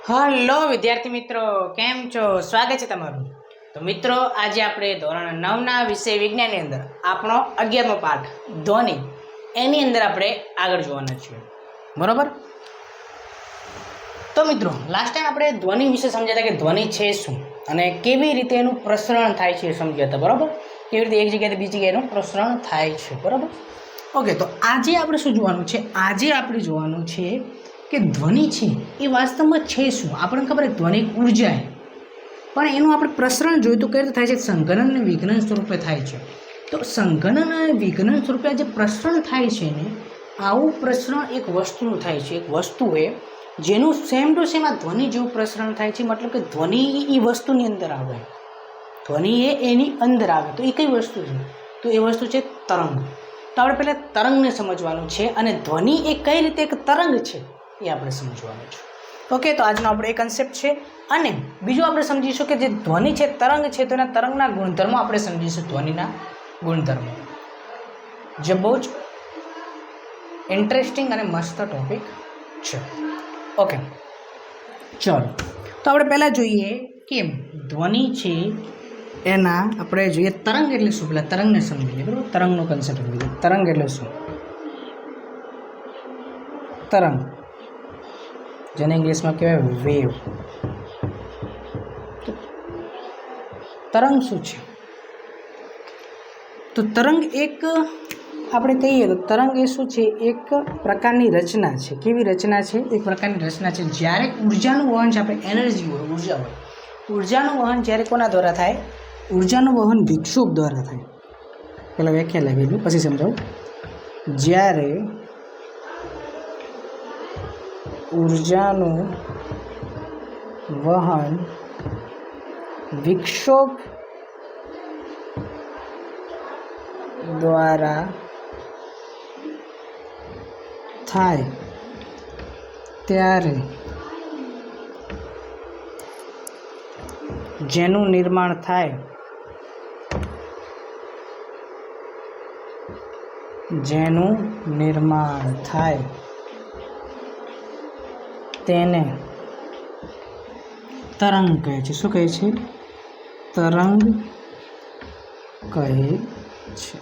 Hello વિદ્યાર્થી મિત્રો, કેમ છો? સ્વાગત છે તમારું. તો મિત્રો, આજે આપણે ધોરણ 9ના વિષય વિજ્ઞાનની અંદર આપણો 11મો પાઠ ધ્વનિ એની અંદર આપણે આગળ જોવાના છીએ. બરોબર? તો મિત્રો, લાસ્ટ ટાઈમ આપણે ધ્વનિ વિશે સમજ્યા હતા કે ધ્વનિ છે શું અને કેવી રીતે એનું પ્રસરણ થાય છે એ સમજ્યા હતા. બરોબર? કેવી રીતે એક જગ્યાએથી બીજી જગ્યાએ એનું પ્રસરણ થાય છે. બરોબર? ઓકે, તો આજે આપણે શું જોવાનું છે? આજે આપણે જોવાનું છે કે ધ્વનિ છે એ વાસ્તવમાં છે શું. આપણને ખબર છે ધ્વનિ ઉર્જા છે, પણ એનું આપણે પ્રસરણ જોયું તો કઈ રીતે થાય છે? સંઘનન અને વિઘનન સ્વરૂપે થાય છે. તો સંઘનન અને વિઘનન સ્વરૂપે જે પ્રસરણ થાય છે ને, આવું પ્રસરણ એક વસ્તુનું થાય છે. એક વસ્તુ એ જેનું સેમ ટુ સેમ આ ધ્વનિ જેવું પ્રસરણ થાય છે. મતલબ કે ધ્વનિ એ વસ્તુની અંદર આવે, ધ્વનિ એ એની અંદર આવે. તો એ કઈ વસ્તુ છે? તો એ વસ્તુ છે તરંગ. તો આપણે પહેલાં તરંગને સમજવાનું છે અને ધ્વનિ એ કઈ રીતે એક તરંગ છે એ આપણે સમજવાનું છે. ઓકે, તો આજનો આપણો એ કન્સેપ્ટ છે. અને બીજું આપણે સમજીશું કે જે ધ્વનિ છે તરંગ છે, તો એના તરંગના ગુણધર્મો આપણે સમજીશું. ધ્વનિના ગુણધર્મો જે બહુ જ ઇન્ટરેસ્ટિંગ અને મસ્ત ટોપિક છે. ઓકે, ચલો, તો આપણે પહેલાં જોઈએ કે ધ્વનિ છે એના આપણે જોઈએ તરંગ એટલે શું. પહેલાં તરંગને સમજીએ. બરાબર? તરંગનો કન્સેપ્ટ સમજીએ. તરંગ એટલે શું? તરંગ, જેને ઇંગ્લિશમાં કહેવાય વેવ. તરંગ શું છે? તો તરંગ એક આપણે કહીએ તો તરંગ એ શું છે? એક પ્રકારની રચના છે. કેવી રચના છે? એક પ્રકારની રચના છે. જ્યારે ઉર્જાનું વહન છે, આપણે એનર્જી હોય, ઉર્જા હોય, ઉર્જાનું વહન જ્યારે કોના દ્વારા થાય? ઉર્જાનું વહન વિક્ષોભ દ્વારા થાય. પહેલાં વ્યાખ્યા લાગી દઉં પછી સમજાવું. જ્યારે ઉર્જાનું વહન વિક્ષોભ દ્વારા થાય ત્યારે જેનું નિર્માણ થાય, જેનું નિર્માણ થાય તેને તરંગ કહે છે. શું કહે છે? તરંગ કહે છે.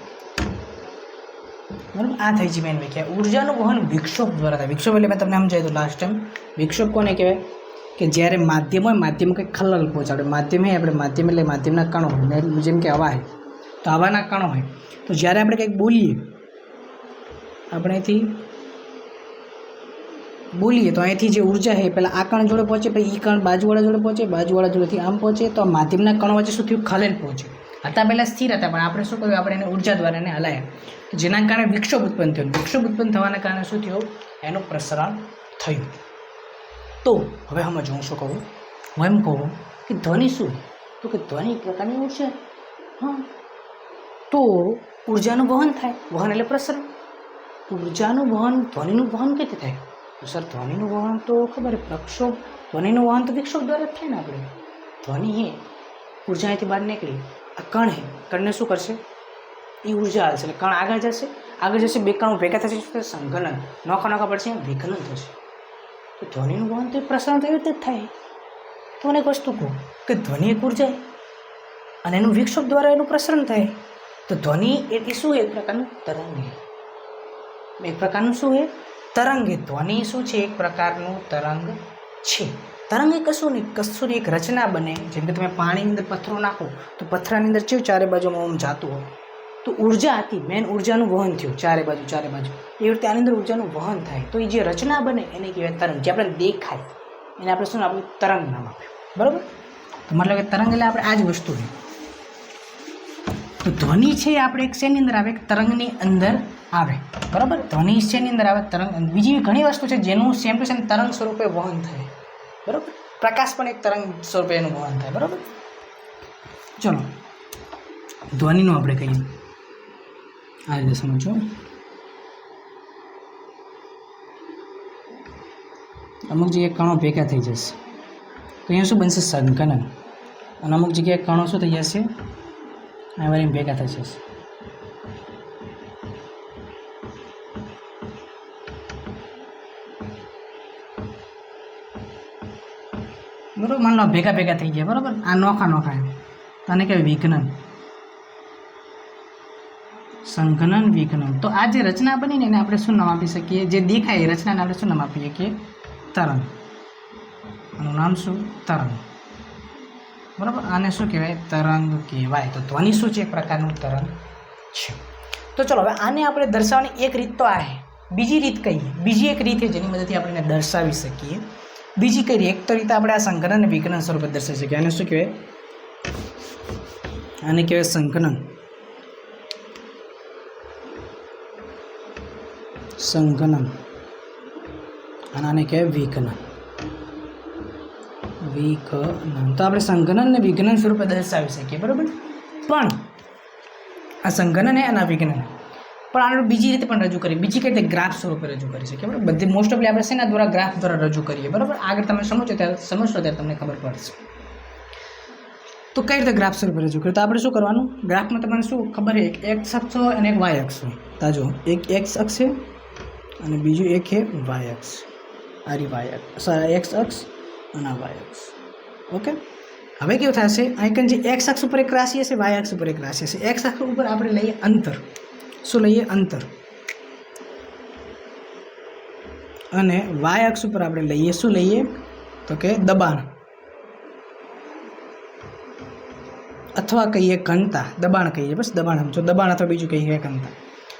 બરાબર? આ થઈ છે મેન વ્યાખ્યા. ઉર્જાનું વહન વિક્ષોભ દ્વારા થાય. વિક્ષોભ એટલે મેં તમને સમજાવ્યું હતું લાસ્ટ ટાઈમ. વિક્ષોભ કોને કહેવાય? કે જ્યારે માધ્યમ હોય, માધ્યમ કંઈક ખલલ પહોંચાડે. માધ્યમ હોય, આપણે માધ્યમ એટલે માધ્યમના કણો હોય, જેમ કે હવા હોય તો હવાના કણો હોય. તો જ્યારે આપણે કંઈક બોલીએ, આપણે અહીંથી બોલીએ તો અહીંથી જે ઉર્જા છે પહેલાં આ કણ જોડે પહોંચે, પછી એ કણ બાજુવાળા જોડે પહોંચે, બાજુવાળા જોડેથી આમ પહોંચે. તો આ માધ્યમના કણો વચ્ચે શું થયું? ખલેલ પહોંચે. હતા પહેલાં સ્થિર હતા, પણ આપણે શું કર્યું? આપણે એને ઉર્જા દ્વારા એને હલાયા, જેના કારણે વિક્ષોભ ઉત્પન્ન થયો. વિક્ષોભ ઉત્પન્ન થવાના કારણે શું થયું? એનું પ્રસરણ થયું. તો હવે સમજો હું શું કહું. હું એમ કહું કે ધ્વનિ શું? તો કે ધ્વનિ એક પ્રકારની ઉર્જા. હા, તો ઉર્જાનું વહન થાય. વહન એટલે પ્રસરણ. ઉર્જાનું વહન, ધ્વનિનું વહન કઈ રીતે થાય? તો સર, ધ્વનિનું વહન તો ખબર છે, પ્રક્ષોભ. ધ્વનિનું વહન તો વિક્ષોભ દ્વારા જ થાય ને. આપણે ધ્વનિ હે ઉર્જા અહીંથી બહાર નીકળી, આ કણ હે, કણને શું કરશે? એ ઉર્જા હાલશે એટલે કણ આગળ જશે. આગળ જશે, બે કણો ભેગા થશે, સંઘનન, નોખા નોખા પડશે, વિઘનન થશે. તો ધ્વનિનું વહન તો એ પ્રસરણ તો એવી રીતે જ થાય. તો મને એક વસ્તુ કહું કે ધ્વનિ એક ઉર્જા અને એનું વિક્ષોભ દ્વારા એનું પ્રસરણ થાય. તો ધ્વનિ એ શું? એક પ્રકારનું તરંગ. એક પ્રકારનું શું છે? તરંગ. ધ્વનિ શું છે? એક પ્રકારનું તરંગ છે. તરંગ એ કશું નહીં, એક રચના બને. જેમ કે તમે પાણીની અંદર પથ્થરો નાખો તો પથ્થરાની અંદર કેવું ચારે બાજુમાં આમ જાતું હોય, તો ઉર્જા હતી, મેન ઉર્જાનું વહન થયું ચારે બાજુ. એવી રીતે આની અંદર ઉર્જાનું વહન થાય. તો એ જે રચના બને એને કહેવાય તરંગ. જે આપણે દેખાય એને આપણે શું આપ્યું? તરંગ નામ આપ્યું. બરાબર? તો મતલબ કે તરંગ એટલે આપણે આ જ વસ્તુ છે. તો ધ્વનિ છે એ આપણે એક શેની અંદર આવે? એક તરંગની અંદર આવે. બરાબર? ધ્વનિ શેની અંદર આવે? તરંગ. બીજી ઘણી વસ્તુ છે જેનું સેમ ટુ સેમ તરંગ સ્વરૂપે વહન થાય. બરાબર? પ્રકાશ પણ એક તરંગ સ્વરૂપે એનું વહન થાય. બરાબર? ચલો, ધ્વનિનું આપણે કહીએ આ રીતે સમજો. અમુક જગ્યાએ કણો ભેગા થઈ જશે તો અહીંયા શું બનશે? સંઘનન. અને અમુક જગ્યાએ કણો શું થઈ જશે? આ વારી ભેગા થશે. બરાબર. માન લો ભેગા ભેગા થઈ ગયા, બરાબર. આ નોખા નોખા એમ તો આને કહેવાય વિઘનન, સંઘનન, વિઘનન. તો આ જે રચના બની ને એને આપણે શું નામ આપી શકીએ? જે દેખાય એ રચનાને આપણે શું નામ આપી શકીએ? તરંગ. આનું નામ શું? તરંગ, બરાબર. આને શું કહેવાય? તરંગ કહેવાય. તો ધ્વનિ શું છે? એક પ્રકારનું તરંગ છે. તો ચલો હવે આને આપણે દર્શાવવાની એક રીત તો આ છે. બીજી રીત કઈ? બીજી એક રીત છે જેની મદદથી આપણે એને દર્શાવી શકીએ. બીજી કઈ રીત? એક તો રીતે આપણે આ સંકલન અને વિકલન સ્વરૂપે દર્શાવી શકીએ. આને શું કહેવાય? આને કહેવાય સંકલન, સંકલન, અને આને કહેવાય વિકલન, વિકલન. તો આપણે સંકલન અને વિકલન સ્વરૂપે દર્શાવી શકીએ, બરાબર. પણ આ સંકલન અને આ વિકલન પણ આપણે બીજી રીતે પણ રજૂ કરીએ. બીજી કઈ રીતે? ગ્રાફ સ્વરૂપે રજૂ કરી શકીએ, બરાબર. બધી મોસ્ટ ઓફલી આપણે શેના દ્વારા? ગ્રાફ દ્વારા રજૂ કરીએ, બરાબર. આગળ તમે સમજો ત્યારે તમને ખબર પડશે. તો કઈ રીતે ગ્રાફ સ્વરૂપે રજૂ કરીએ? તો આપણે શું કરવાનું? ગ્રાફમાં તમને શું ખબર છે? એક એક્સ અક્ષ હોય અને એક વાય અક્ષ હોય. તાજો એક એક્સ અક્ષ છે અને બીજું એક છે વાય અક્ષ. આરી વાય અક્ષ, એક્સ અક્ષ અને વાય અક્ષ. ઓકે. હવે કેવું થશે? આઈકન જે એક્સ અક્ષ ઉપર એક રાશિ હશે, વાય અક્ષ ઉપર એક રાશિ હશે. એક્સ અક્ષ ઉપર આપણે લઈએ અંતર. શું લઈએ? અંતર. અને વાય અક્ષ ઉપર આપણે લઈએ શું લઈએ? તો કે દબાણ, અથવા કહીએ ઘનતા. દબાણ કહીએ, બસ દબાણ સમજો. દબાણ અથવા બીજું કહીએ ઘનતા.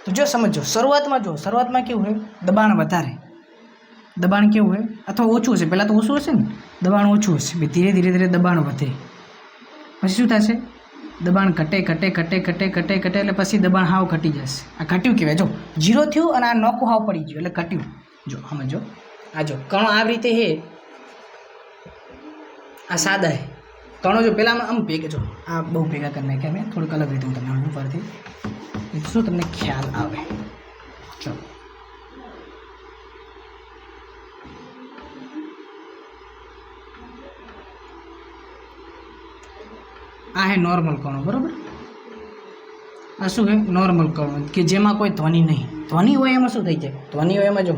તો જો સમજો, શરૂઆતમાં કેવું હોય? દબાણ વધારે. દબાણ કેવું હોય? અથવા ઓછું હશે. પહેલાં તો ઓછું હશે ને, દબાણ ઓછું હશે. ધીરે ધીરે ધીરે દબાણ વધે. પછી શું થશે? દબાણ ઘટે એટલે પછી દબાણ હાવ ઘટી જશે. આ ઘટ્યું કહેવાય. જો 0 થયું અને આ નોખું હાવ પડી ગયું એટલે ઘટ્યું. જો સમજો, આ જો કણો આવી રીતે હે, આ સાદા હે કણો. જો પહેલાં આમ ભેગા, જો આ બહુ ભેગા કરી નાખ્યા મેં. થોડુંક અલગ રીતે હું તમને ઉપરથી શું તમને ખ્યાલ આવે. ચલો, આ હે નોર્મલ કણો, બરાબર. આ શું છે? નોર્મલ કણો કે જેમાં કોઈ ધ્વનિ નહીં. ધ્વનિ હોય એમાં શું થઈ જાય? ધ્વનિ હોય એમાં જો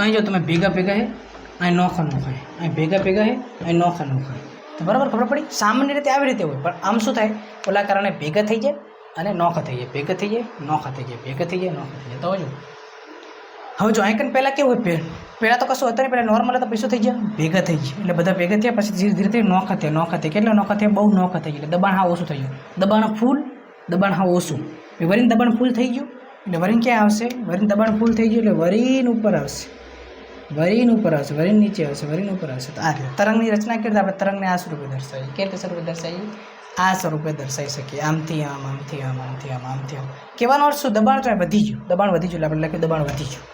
અહીં જો તમે ભેગા હે, અહીં નોખા હે, અહીં ભેગા હે, અહીં નોખા હે. તો બરાબર ખબર પડી? સામાન્ય રીતે આવી રીતે હોય, પણ આમ શું થાય? ઓલા કારણે ભેગા થઈ જાય અને નોખા થઈ જાય, ભેગા થઈ જાય, નોખા થઈ જાય, ભેગા થઈ જાય, નોખા થઈ જાય. તો હવે જો આઈકન પહેલાં કેવું હોય? પહેલાં તો કશું હતું નહીં. પહેલાં નોર્મલ હતા, પછી શું થઈ ગયા? ભેગા થઈ ગયા. એટલે બધા ભેગા થયા, પછી ધીરે ધીરે નોખા થયા. કેટલા નોખા થયા? બહુ નોખા થઈ ગયા. એટલે દબાણ હા ઓછું થઈ ગયું. દબાણ ફૂલ, દબાણ હા ઓછું. વરીને દબાણ ફૂલ થઈ ગયું એટલે વરીને ક્યાં આવશે? વરીને દબાણ ફૂલ થઈ ગયું એટલે વરીન ઉપર આવશે, વરીન ઉપર આવશે, વરીન નીચે આવશે, વરીન ઉપર આવશે. તો આ રીતે તરંગની રચના કરી આપણે તરંગને આ સ્વરૂપે દર્શાવીએ. કેવી રીતે સ્વરૂપે દર્શાવીએ? આ સ્વરૂપે દર્શાવી શકીએ. આમથી આમ, આમથી આમ, આમથી આમ, આમથી આમ. કહેવાનો અર્થ શું? દબાણ તો વધી ગયું. દબાણ વધી ગયું એટલે આપણે લખ્યું દબાણ વધી ગયું.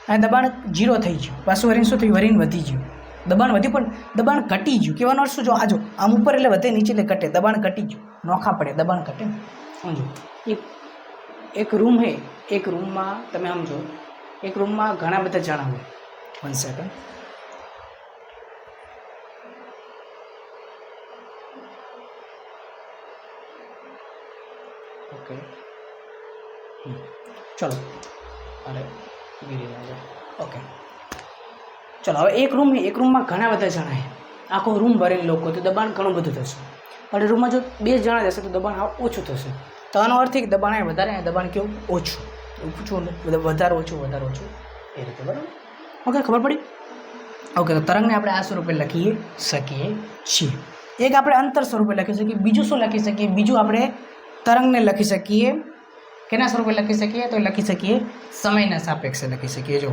અને દબાણ 0 થઈ ગયું. પાછું વરીન શું થયું? વરીન વધી ગયું. દબાણ વધ્યું પણ દબાણ ઘટી ગયું. કહેવાનો અર્થ શું? જો આજો આમ ઉપર એટલે વધે, નીચે એટલે ઘટે. દબાણ ઘટી ગયું, નોખા પડે, દબાણ ઘટે. સમજો, એક રૂમ હે, એક રૂમમાં તમે સમજો, એક રૂમમાં ઘણા બધા જણા હોય. 1 સેકન્ડ. ઓકે, ચલો. અરે ગીરી ના જાય. ઓકે, ચલો. હવે એક રૂમ હે, એક રૂમમાં ઘણા બધા જણા હે. આખો રૂમ ભરેલો લોકો, તો દબાણ ઘણું બધું થશે. અને રૂમમાં જો 2 જણા જશે તો દબાણ ઓછું થશે. તો આનો અર્થ એ કે દબાણ વધારે અને દબાણ કેવું? ઓછું. ઓછું, વધારે ઓછું, વધારે ઓછું, એ રીતે. બરાબર? ઓકે, ખબર પડી? ઓકે, તો તરંગને આપણે આ સ્વરૂપે લખી શકીએ છીએ. એક આપણે અંતર સ્વરૂપે લખી શકીએ. બીજું શું લખી શકીએ? બીજું આપણે તરંગને લખી શકીએ. કેના સ્વરૂપે લખી શકીએ? તો લખી શકીએ સમયના સાપેક્ષે લખી શકીએ. જો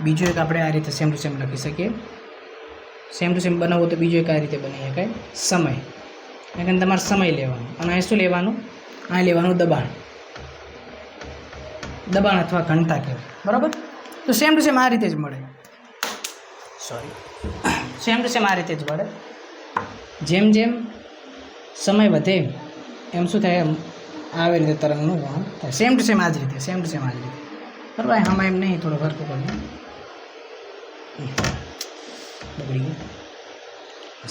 બીજું એક આપણે આ રીતે સેમ ટુ સેમ લખી શકીએ. સેમ ટુ સેમ બનાવવું તો બીજું એક આ રીતે બની શકાય. સમય, એટલે તમારે સમય લેવાનો. અને અહીં શું લેવાનું? અહીં લેવાનું દબાણ. દબાણ અથવા ઘનતા કહેવાય. બરાબર. તો સેમ ટુ સેમ આ રીતે જ મળે. સેમ ટુ સેમ આ રીતે જ મળે. જેમ જેમ સમય વધે એમ શું થાય, આવી રીતે તરંગનું વહન થાય. સેમ ટુ સેમ આ જ રીતે, સેમ ટુ સેમ આ જ રીતે. બરાબર. આમાં એમ નહીં, થોડું હરકું કરવું, બગડી ગયું.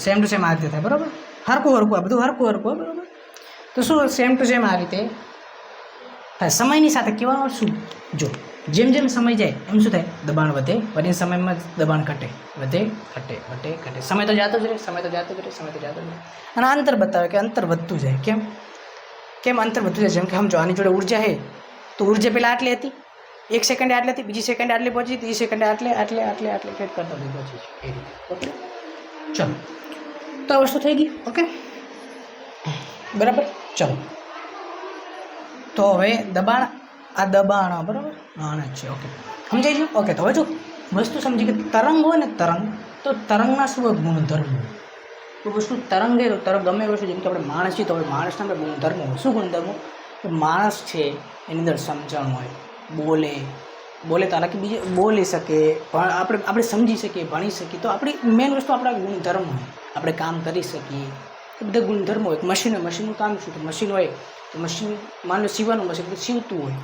સેમ ટુ સેમ આ રીતે થાય. બરાબર. હરકું હરકું, આ બધું હરકું હરકું. બરાબર. તો શું સેમ ટુ સેમ આ રીતે થાય. સમયની સાથે કહેવાનું શું, જો જેમ જેમ સમય જાય એમ શું થાય, દબાણ વધે, પછી સમયમાં દબાણ ઘટે, વધે ઘટે વધે ઘટે. સમય તો જતો જ રહે, સમય તો જતો જ રહે, સમય તો જતો જ રહે. અને અંતર બતાવે કે અંતર વધતું જાય. કેમ કેમ અંતર વધતું જાય? જેમ કે સમજો આની જોડે ઉર્જા છે, તો ઉર્જા પહેલાં આટલી હતી, 1 સેકન્ડે આટલી હતી, બીજી સેકન્ડે આટલી પહોંચી, ત્રીજી સેકન્ડે આટલે આટલે આટલે આટલે ફેટ કરતા બધી પહોંચી છે એ રીતે. ઓકે, ચલો. તો આ વસ્તુ થઈ ગઈ. ઓકે, બરાબર. ચલો, તો હવે દબાણ, આ દબાણ, બરાબર, આને છે. ઓકે, સમજાઈ ગયું. ઓકે, તો હવે જો વસ્તુ સમજી કે તરંગ હોય ને, તરંગ, તો તરંગના શું હોય ગુણધર્મ હોય. તો વસ્તુ તરંગ છે, તો તરંગ ગમે વસ્તુ, જેમ કે આપણે માણસ છીએ તો હવે માણસના આપણે ગુણધર્મો હોય. શું ગુણધર્મો? તો માણસ છે એની અંદર સમજણ હોય, બોલે તો હાલાકી બીજે બોલી શકે, પણ આપણે સમજી શકીએ, ભણી શકીએ. તો આપણી મેઇન વસ્તુ આપણા ગુણધર્મ હોય. આપણે કામ કરી શકીએ, એ બધા ગુણધર્મો હોય. મશીન હોય, મશીનનું કામ શું? તો મશીન હોય તો મશીન, માન લો સીવવાનું મશીન તો સીવતું હોય.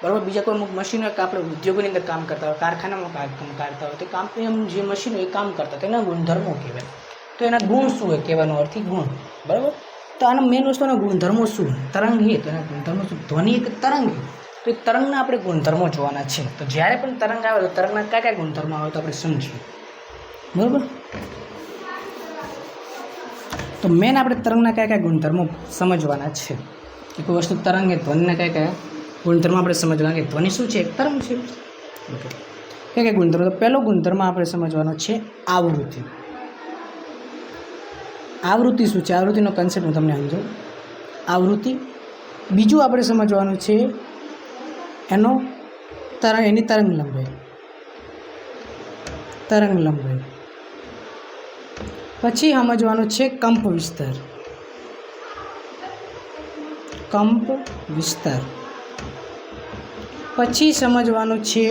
બરાબર. બીજા કોઈ અમુક મશીન હોય કે આપણે ઉદ્યોગોની અંદર કામ કરતા હોય, કારખાનામાં કામ કરતા હોય, તો કામ એમ જે મશીન હોય એ કામ કરતા તો એના ગુણધર્મો કહેવાય. તો એના ગુણ શું હોય? કહેવાનો અર્થ ગુણ. બરાબર. તો આના મેઇન વસ્તુના ગુણધર્મો શું? તરંગ છે તો એના ગુણધર્મો શું? ધ્વનિ એક તરંગ છે, તો એ તરંગના આપણે ગુણધર્મો જોવાના છે. તો જ્યારે પણ તરંગ આવે તો તરંગના કયા કયા ગુણધર્મો આવે તો આપણે સમજીએ. બરાબર. તો મેન આપણે તરંગના કયા કયા ગુણધર્મો સમજવાના છે. કે કોઈ વસ્તુ તરંગ એ ધ્વનિના કયા કયા ગુણધર્મ આપણે સમજવાના, કે ધ્વનિ શું છે? એક તરંગ છે. ઓકે, કયા કયા ગુણધર્મ? તો પહેલો ગુણધર્મ આપણે સમજવાનો છે આવૃત્તિ. આવૃત્તિ શું છે? આવૃત્તિનો કન્સેપ્ટ હું તમને સમજાવું. આવૃત્તિ. બીજું આપણે સમજવાનું છે એની તરંગ લંબાઈ. તરંગ લંબાઈ. પછી સમજવાનું છે કંપ વિસ્તાર. કંપ વિસ્તાર. પછી સમજવાનું છે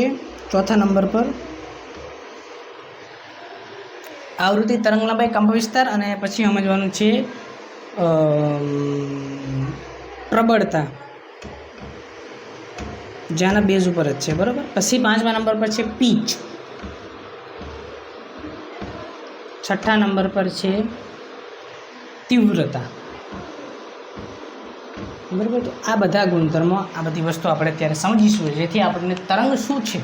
ચોથા નંબર પર આવૃત્તિ, તરંગ લંબાઈ, કંપ વિસ્તાર. અને પછી સમજવાનું છે પ્રબળતા, જ્યાંના બેઝ ઉપર જ છે. બરાબર. પછી 5મા નંબર પર છે પીચ. 6ઠ્ઠા નંબર પર છે તીવ્રતા. બરાબર. તો આ બધા ગુણધર્મો, આ બધી વસ્તુ આપણે અત્યારે સમજીશું, જેથી આપણને તરંગ શું છે,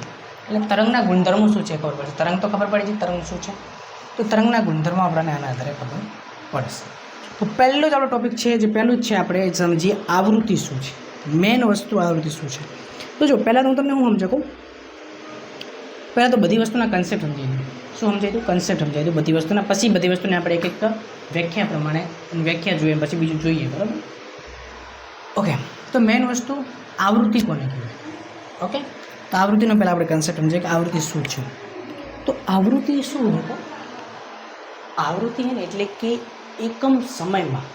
એટલે તરંગના ગુણધર્મો શું છે ખબર પડશે. તરંગ તો ખબર પડી છે તરંગ શું છે, તો તરંગના ગુણધર્મો આપણને આના આધારે ખબર પડશે. તો પહેલો જ આપણો ટોપિક છે, જે પહેલું જ છે, આપણે સમજીએ આવૃત્તિ શું છે. મેન વસ્તુ આવૃત્તિ શું છે. તો જો પહેલાં તો હું તમને હું સમજાવું. પહેલાં તો બધી વસ્તુના કન્સેપ્ટ સમજી દઉં. શું સમજાય તું? કન્સેપ્ટ સમજાય દઉં બધી વસ્તુના. પછી બધી વસ્તુને આપણે એક એક વ્યાખ્યા પ્રમાણે વ્યાખ્યા જોઈએ, પછી બીજું જોઈએ. બરાબર. ઓકે, તો મેન વસ્તુ આવૃત્તિ કોને કહેવાય. ઓકે, તો આવૃત્તિનો પહેલાં આપણે કન્સેપ્ટ સમજીએ કે આવૃત્તિ શું છે. તો આવૃત્તિ શું હોય? આવૃત્તિ છે ને એટલે કે એકમ સમયમાં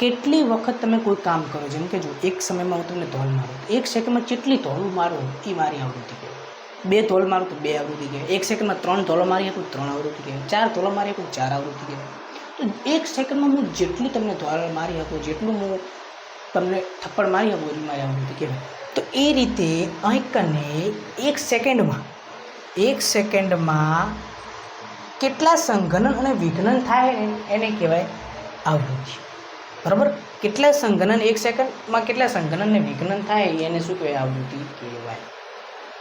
કેટલી વખત તમે કોઈ કામ કરો. જેમ કે જો એક સમયમાં હું તમને ધોલ મારું, 1 સેકન્ડમાં જેટલી ધોલ મારો એ મારી આવૃત્તિ કહેવાય. 2 ધોલ મારું તો 2 આવૃત્તિ કહેવાય. 1 સેકન્ડમાં 3 ધોલો મારી શકું 3 આવૃત્તિ કહેવાય. 4 ધોલો મારી શકું 4 આવૃત્તિ કહેવાય. તો 1 સેકન્ડમાં હું જેટલી તમને ધોલ મારી શકું, જેટલું હું તમને થપ્પડ મારી શકું એટલી મારી આવૃત્તિ કહેવાય. તો એ રીતે અહીં કને 1 સેકન્ડમાં કેટલા સંઘનન અને વિઘનન થાય એને કહેવાય આવૃત્તિ. બરાબર. કેટલા સંઘનન 1 સેકન્ડમાં કેટલા સંઘનન અને વિઘનન થાય એને શું કહેવાય? આવૃત્તિ કહેવાય.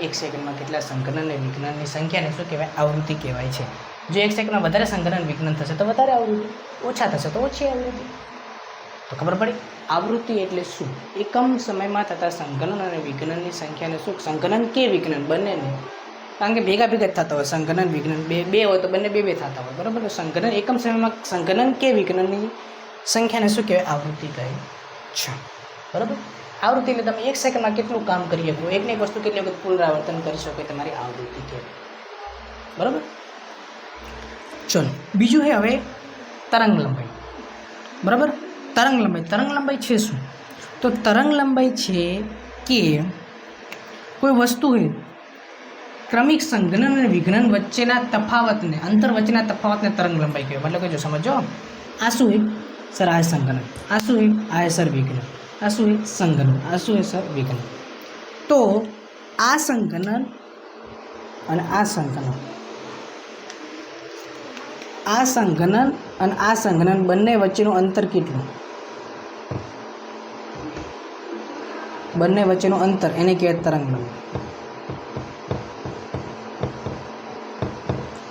1 સેકન્ડમાં કેટલા સંઘનન અને વિઘનનની સંખ્યાને શું કહેવાય? આવૃત્તિ કહેવાય છે. જો 1 સેકન્ડમાં વધારે સંઘનન વિઘનન થશે તો વધારે આવૃત્તિ, ઓછા થશે તો ઓછી આવૃત્તિ. તો ખબર પડી આવૃત્તિ એટલે શું? એકમ સમયમાં થતા સંઘનન અને વિઘનનની સંખ્યાને શું? સંઘનન કે વિઘનન બંનેને, કારણ કે ભેગા જ થતા હોય. સંઘનન વિઘનન બે હોય તો બંને બે થતા હોય. બરાબર. સંઘનન એકમ સમયમાં સંઘનન કે વિઘનનની સંખ્યાને શું કહેવાય? આવૃત્તિ કહે છે. બરાબર. આવૃત્તિ એટલે તમે 1 સેકન્ડમાં કેટલું કામ કરી શકો, એકને એક વસ્તુ કેટલી વખત પુનરાવર્તન કરી શકો, તમારી આવૃત્તિ કહેવાય. બરાબર. ચલો, બીજું છે હવે તરંગ લંબાઈ. બરાબર. તરંગ લંબાઈ છે શું? તો તરંગ લંબાઈ છે કે કોઈ વસ્તુ હોય ક્રમિક સંઘનન અને વિઘનન વચ્ચેના તફાવતને, અંતર વચ્ચેના તફાવતને તરંગ લંબાઈ કહેવાય. મતલબ કે જો સમજો, આ શું હોય સર? આ સંઘનન. આ શું હોય? આ સર વિઘનન. આ શું હોય? સંઘનન. આ શું હોય સર? વિઘનન. તો આ સંઘનન અને આ સંઘનન, આ સંઘનન અને આ સંઘનન બંને વચ્ચેનું અંતર કેટલું? બંને વચ્ચેનું અંતર એને કહેવાય તરંગ લંબાઈ.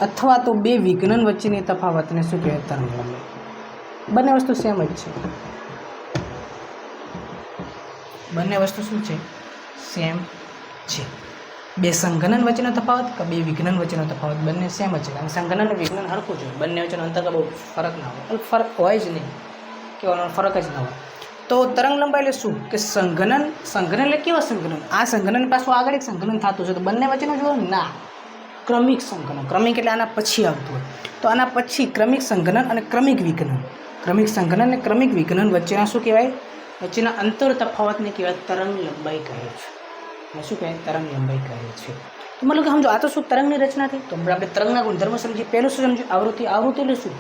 અથવા તો બે વિઘનન વચ્ચેની તફાવતને શું કહેવાય? તરંગ લંબાઈ. બંને વસ્તુ સેમ જ છે. બંને વસ્તુ શું છે? સેમ છે. બે સંઘનન વચ્ચેનો તફાવત કે બે વિઘનન વચ્ચેનો તફાવત બંને સેમ જ છે. કારણ સંઘનન અને વિઘનન હરખું છે. બંને વચ્ચેનો અંતર બહુ ફરક ના હોય. ફરક હોય જ નહીં, કહેવાનો ફરક જ ના હોય. તો તરંગ લંબાઈ એટલે શું? કે સંઘનન. સંઘનન એટલે કેવા સંઘનન? આ સંઘનન પાછું આગળ એક સંઘનન થતું છે, તો બંને વચ્ચેનું જો ના ક્રમિક સંઘનન. ક્રમિક એટલે આના પછી આવતું હોય. તો આના પછી ક્રમિક સંઘનન અને ક્રમિક વિઘનન. ક્રમિક સંઘનન અને ક્રમિક વિઘનન વચ્ચેના શું કહેવાય? વચ્ચેના અંતર તફાવતને કહેવાય તરંગ લંબાઈ કહે છે. શું કહે? તરંગ લંબાઈ કહે છે. તો મતલબ કે સમજો, આ તો શું તરંગની રચના થઈ. તો આપણે તરંગના ગુણધર્મો સમજીએ. પહેલું શું સમજ્યું? આવૃત્તિ. આવૃત્તિ એટલે શું?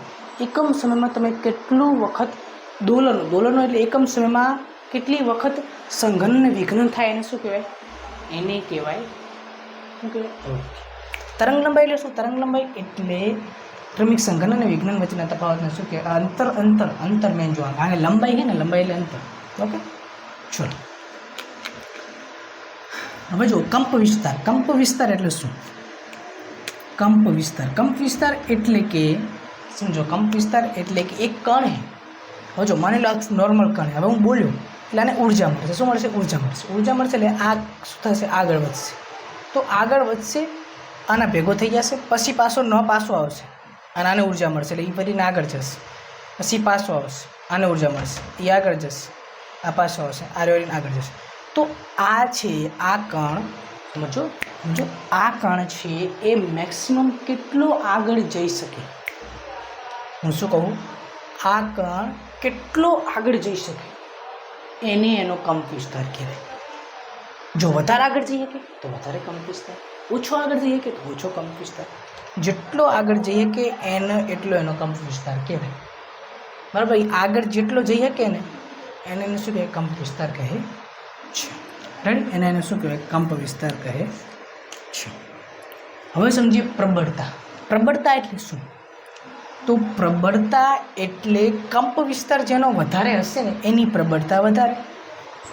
એકમ સમયમાં તમે કેટલું વખત દોલનો એટલે એકમ સમયમાં કેટલી વખત સંઘનન અને વિઘનન થાય એને શું કહેવાય? એને કહેવાય શું કહેવાય? તરંગ લંબાઈ એટલે શું? તરંગ લંબાઈ એટલે ક્રમિક સંઘનન અને વિઘનન વચ્ચેના તફાવતને શું કહેવાય? અંતર મેન જોવાનું. આને લંબાઈ છે ને, લંબાઈ એટલે અંતર. ઓકે, ચલો હવે જો કંપ વિસ્તાર. કંપ વિસ્તાર એટલે શું? કંપ વિસ્તાર એટલે કે સમજો, કંપ વિસ્તાર એટલે કે એક કણ હે. હવે જો માની લો નોર્મલ કણ. હવે હું બોલ્યો એટલે આને ઉર્જા મળશે. શું મળશે? ઉર્જા મળશે. ઉર્જા મળશે એટલે આ શું થશે? આગળ વધશે. તો આગળ વધશે, આના ભેગો થઈ જશે, પછી પાછો આવશે, અને આને ઉર્જા મળશે એટલે એ ફરીને આગળ જશે. પછી પાછો આવશે, આને ઉર્જા મળશે, એ આગળ જશે, આ પાછો આવશે, આ રેડીને આગળ જશે. તો આ છે આ કણ. સમજો, આ કણ છે એ મેક્સિમમ કેટલો આગળ જઈ શકે? હું શું કહું? આ કણ કેટલો આગળ જઈ શકે એને એનો કંપ વિસ્તાર કહેવાય. જો વધારે આગળ જઈએ કે તો વધારે કંપ વિસ્તાર, ઓછો આગળ જઈએ કે તો ઓછો કંપ વિસ્તાર. જેટલો આગળ જઈએ કે એટલો એનો કંપ વિસ્તાર કહેવાય. બરાબર? આગળ જેટલો જઈએ કે ને એને શું કહેવાય? કંપ વિસ્તાર કહે છે. રેડી? એને શું કહેવાય? કંપ વિસ્તાર કહે છે. હવે સમજીએ પ્રબળતા. પ્રબળતા એટલે શું? તો પ્રબળતા એટલે કંપ વિસ્તાર જેનો વધારે હશે ને એની પ્રબળતા વધારે.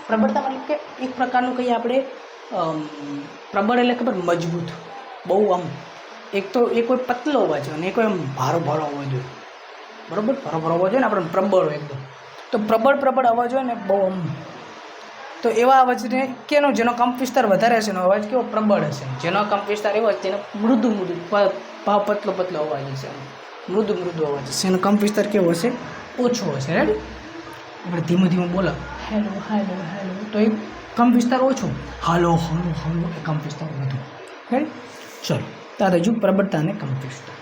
પ્રબળતા મતલબ કે એક પ્રકારનું કહીએ આપણે, પ્રબળ એટલે ખબર મજબૂત, બહુ આમ. એક તો એ કોઈ પતલો હોવા જોઈએ અને એ કોઈ આમ ભારો હોવો જોઈએ. બરાબર? ભારો હોવો જોઈએ ને આપણે પ્રબળ હોય એકદમ. તો પ્રબળ અવાજ હોય ને બહુ આમ, તો એવા અવાજને કેનો જેનો કંપ વિસ્તાર વધારે હશે એનો અવાજ કેવો? પ્રબળ હશે. જેનો કંપ વિસ્તાર એવો હશે તેનો મૃદુ પતલો અવાજ હશે, મૃદુ અવાજ હશે. એનો કંપ વિસ્તાર કેવો હશે? ઓછો હશે. રેડી? આપણે ધીમું બોલો હેલો, તો એ કંપ વિસ્તાર ઓછો. હાલો એ કંપ વિસ્તાર વધુ. રેડી? ચલો, તો આ રજૂ પ્રબળતા અને કંપ વિસ્તાર.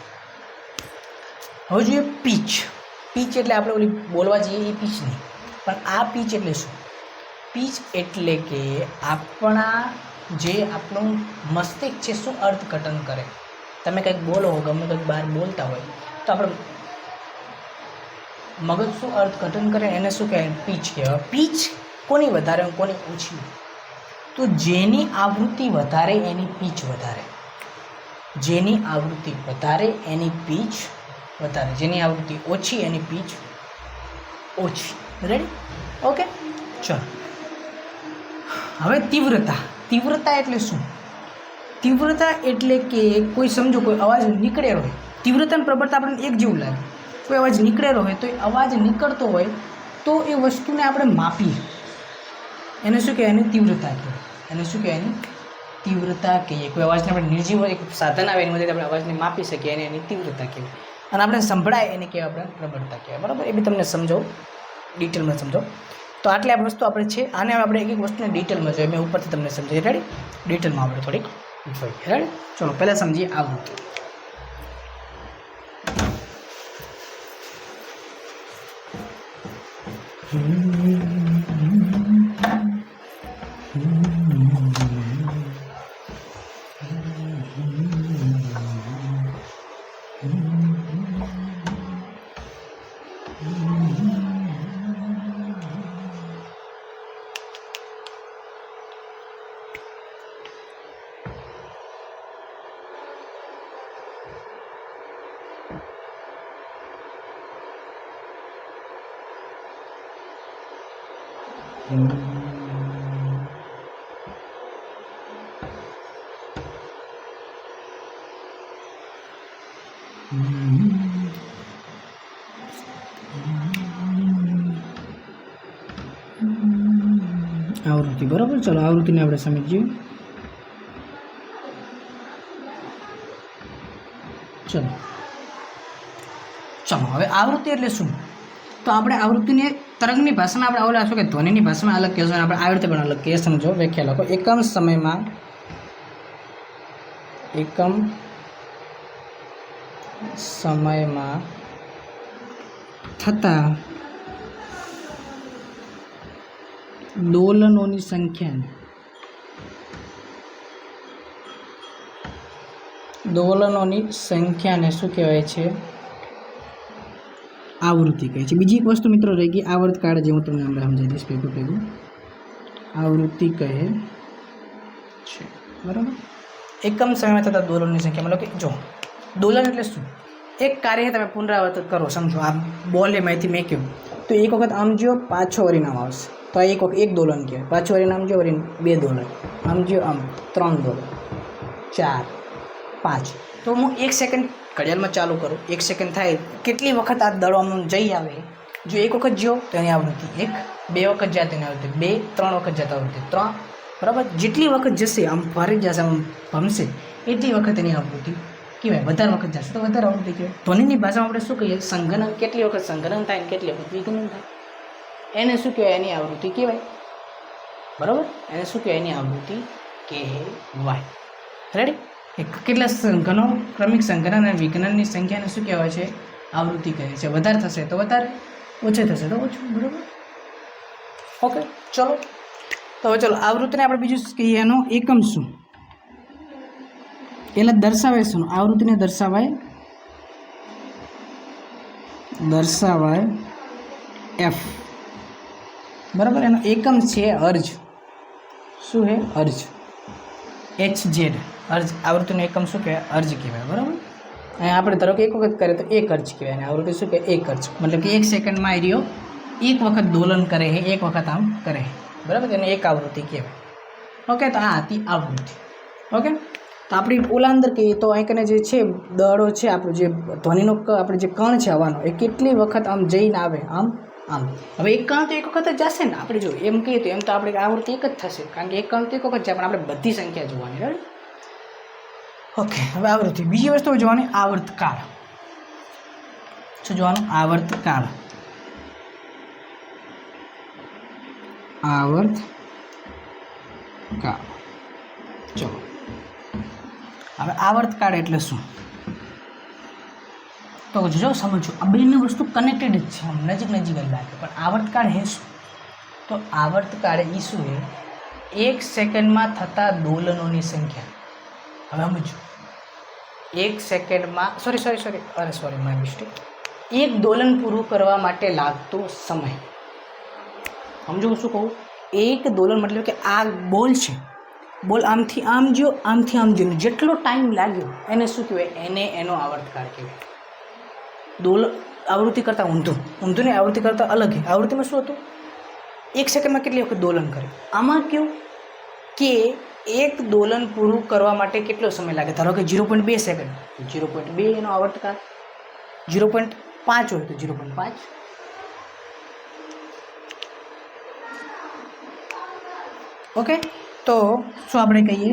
હવે જોઈએ પીચ. પીચ એટલે આપણે ઓલી બોલવા જઈએ એ પીચ નહીં, પણ આ પીચ એટલે શું? પીચ એટલે કે આપણું મસ્તિષ્ક છે શું અર્થઘટન કરે. તમે કંઈક બોલો, ગમે કંઈક બહાર બોલતા હોય તો આપણે મગજ શું અર્થઘટન કરે એને શું કહેવાય? પીચ કહેવાય. પીચ કોની વધારે અને કોની ઓછી? તો જેની આવૃત્તિ વધારે એની પીચ વધારે. જેની આવૃત્તિ વધારે એની પીચ વધારે. જેની આવૃત્તિ ઓછી એની પીચ ઓછી. રેડી? ઓકે, ચલો હવે તીવ્રતા એટલે શું? તીવ્રતા એટલે કે કોઈ સમજો કોઈ અવાજ નીકળેલો હોય. તીવ્રતા અને પ્રબળતા આપણને એક જેવું લાગે. કોઈ અવાજ નીકળેલો હોય તો એ અવાજ નીકળતો હોય તો એ વસ્તુને આપણે માપીએ એને શું કહેવાય? એની તીવ્રતા કહેવાય. એને શું કહેવાય? એની તીવ્રતા કહીએ. કોઈ અવાજને આપણે નિર્જીવ એક સાધન આવે એની મદદથી આપણે અવાજને માપી શકીએ એને એની તીવ્રતા કહેવાય. અને આપણે સંભળાય એને કહેવાય આપણે પ્રબળતા કહેવાય. બરાબર? એ બી તમને સમજાવું, ડિટેલમાં સમજાવું. તો આટલી આ વસ્તુ આપણે છે. આને આપણે એક વસ્તુને ડિટેલમાં જોઈએ. મેં ઉપરથી તમને સમજાવી. રેડી? ડિટેલમાં આપણે થોડીક જોઈએ. રેડી? ચલો પહેલાં સમજીએ આવૃત્તિ. આવૃત્તિ બરાબર. ચલો આવૃત્તિને આપણે સમજીએ. ચલો હવે આવૃત્તિ એટલે શું? તો આપણે આવૃત્તિને તરંગની ભાષામાં આપણે ઓલા શું કે ધ્વનિની ભાષામાં અલગ કહેશું, આપણે આવી રીતે પણ અલગ કહીએ. સમજો, વ્યાખ્યા લખો. એકમ સમયમાં થતા દોલનોની સંખ્યાને શું કહેવાય છે? આવૃત્તિ કહે છે. બીજી એક વસ્તુ મિત્રો રહી ગઈ, આવર્તકાળ, જે હું તમને હમણાં સમજાવી દઈશ ભેગું. આવૃત્તિ કહે છે બરાબર. એકમ સમયમાં થતા દોલનની સંખ્યા, મતલબ કે જો દોલન એટલે શું? એક કાર્ય તમે પુનરાવર્તિત કરો. સમજો, આ બોલ એમાંથી મેં કહ્યું તો એક વખત આમ જો, પાછો પરિણામ આવશે તો આ એક વખત એક દોલન કહેવાય. પાછું પરિણામ જો, વળી 2 દોલન, આમ જો, આમ 3 દોલન, 4 5. તો હું 1 સેકન્ડ ઘડિયાળમાં ચાલુ કરું, 1 સેકન્ડ થાય કેટલી વખત આ દડો આમ જઈ આવે. જો એક વખત જ્યો તો એની આવૃત્તિ 1, 2 વખત જાય તેની આવૃત્તિ 2, 3 વખત જતા આવૃત્તિ 3, બરાબર. જેટલી વખત જશે આમ ફરી જશે, આમ ભમશે, એટલી વખત એની આવૃત્તિ કહેવાય. વધારે વખત જશે તો વધારે આવૃત્તિ કહેવાય. ધ્વનિની ભાષામાં આપણે શું કહીએ? સંઘનન. કેટલી વખત સંઘનન થાય, કેટલી વખત વિઘનન થાય, એને શું કહેવાય? એની આવૃત્તિ કહેવાય. બરાબર, એને શું કહેવાય? એની આવૃત્તિ કહેવાય. રેડી? કેટલા સંઘનો, ક્રમિક સંઘનન અને વિઘનનની સંખ્યાને શું કહેવાય છે? આવૃત્તિ કહે છે. વધારે થશે તો વધારે, ઓછે થશે તો ઓછું. બરાબર, ઓકે. ચલો તો હવે ચલો આવૃત્તિને આપણે બીજું કહીએ, એનો એકમ શું? એટલે દર્શાવાય શું? આવૃત્તિને દર્શાવાય એફ. બરાબર, એનો એકમ છે હર્જ. શું છે? હર્જ. HZ હર્જ. આવૃત્તિનો એકમ શું કહેવાય? હર્જ કહેવાય. બરાબર. અહીંયા આપણે ધારો કે એક વખત કરીએ તો 1 હર્જ કહેવાય. અને આવૃત્તિ શું કહેવાય? 1 હર્જ. મતલબ કે 1 સેકન્ડમાં એરિયો એક વખત દોલન કરે છે, એક વખત આમ કરે. બરાબર, એને એક આવૃત્તિ કહેવાય. ઓકે, તો આ હતી આવૃત્તિ. ઓકે, તો આપણી ઓલા અંદર કહીએ તો અહીં કને જે છે દડો છે, આપણું જે ધ્વનિનો આપણે જે કણ છે હવાનો, એ કેટલી વખત આમ જઈને આવે, આમ. હવે એક કણ તો એક વખત જ જશે ને. આપણે જો એમ કહીએ તો એમ તો આપણે આવૃત્તિ એક જ થશે, કારણ કે એક કણ તો એક વખત જાય, પણ આપણે બધી સંખ્યા જોવાની. રાઈટ? ઓકે, હવે આવૃત્તિ. બીજી વસ્તુ જોવાની, આવર્તકાળ. શું જોવાનું? આવર્તકાળ. ચલો હવે આવર્તકાળ એટલે શું? તો જો સમજો, આ બંને વસ્તુ કનેક્ટેડ જ છે, નજીક જ લાગે. પણ આવર્તકાળ હે શું? તો આવર્તકાળ એ શું છે? 1 સેકન્ડમાં થતા દોલનોની સંખ્યા. હવે સમજો, 1 સેકન્ડમાં સોરી માય મિસ્ટેક. એક દોલન પૂરું કરવા માટે લાગતો સમય. સમજો હું શું કહું? એક દોલન મતલબ કે આ બોલ છે, બોલ આમથી આમ જ્યો, આમથી આમ જ્યો, જેટલો ટાઈમ લાગ્યો એને શું કહેવાય? એને એનો આવર્તકાળ કહેવાય. આવૃત્તિ કરતાં ઊંધું ને આવૃત્તિ કરતાં અલગ. આવૃત્તિમાં શું હતું? 1 સેકન્ડમાં કેટલી વખત દોલન કરે. આમાં કેવું કે એક દોલન પૂરું કરવા માટે કેટલો સમય લાગે? ધારો કે 0.2 સેકન્ડ, 0.2 એનો આવર્તકાળ. 0.5 હોય તો 0.5. ઓકે, તો શું આપણે કહીએ?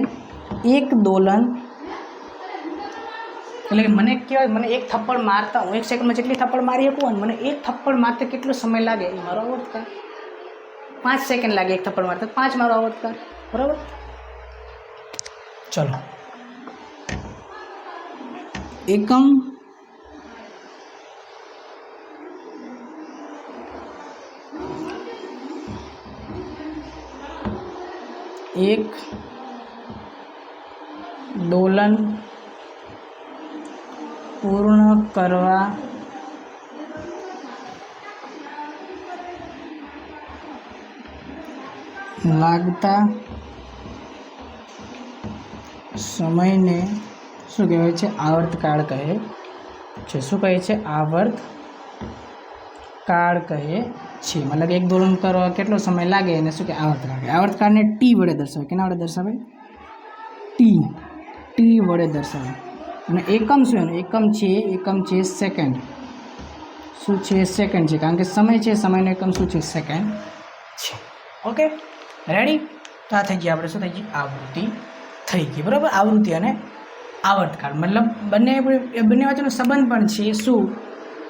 એક દોલન એટલે કે મને કહેવાય, મને એક થપ્પડ મારતા, હું 1 સેકન્ડમાં જેટલી થપ્પડ મારી શકું, અને મને એક થપ્પડ મારતા કેટલો સમય લાગે એ મારો આવર્તકાળ. 5 સેકન્ડ લાગે એક થપ્પડ મારતા, 5 મારો આવર્તકાળ. બરાબર. ચલો, એકમ એક દોલન પૂર્ણ કરવા લાગતા સમયને શું કહેવાય છે? આવર્તકાળ કહે છે. શું કહે છે? આવર્તકાળ કહે છે, મતલબ એક દોલન કરવા કેટલો સમય લાગે એને શું કે આવર્તકાળ. આવર્તકાળને ટી વડે દર્શાવે. કેના વડે દર્શાવે? ટી વડે દર્શાવે. અને એકમ શું એનો? એકમ છે સેકન્ડ. શું છે? સેકન્ડ છે, કારણ કે સમય છે, સમયનો એકમ શું છે? સેકન્ડ છે. Okay, ready? તો આ થઈ ગઈ આપણે શું થઈ ગઈ? આવૃત્તિ થઈ ગઈ. બરાબર. આવૃત્તિ અને આવર્તકાળ મતલબ બંને વચ્ચેનો સંબંધ પણ છે શું?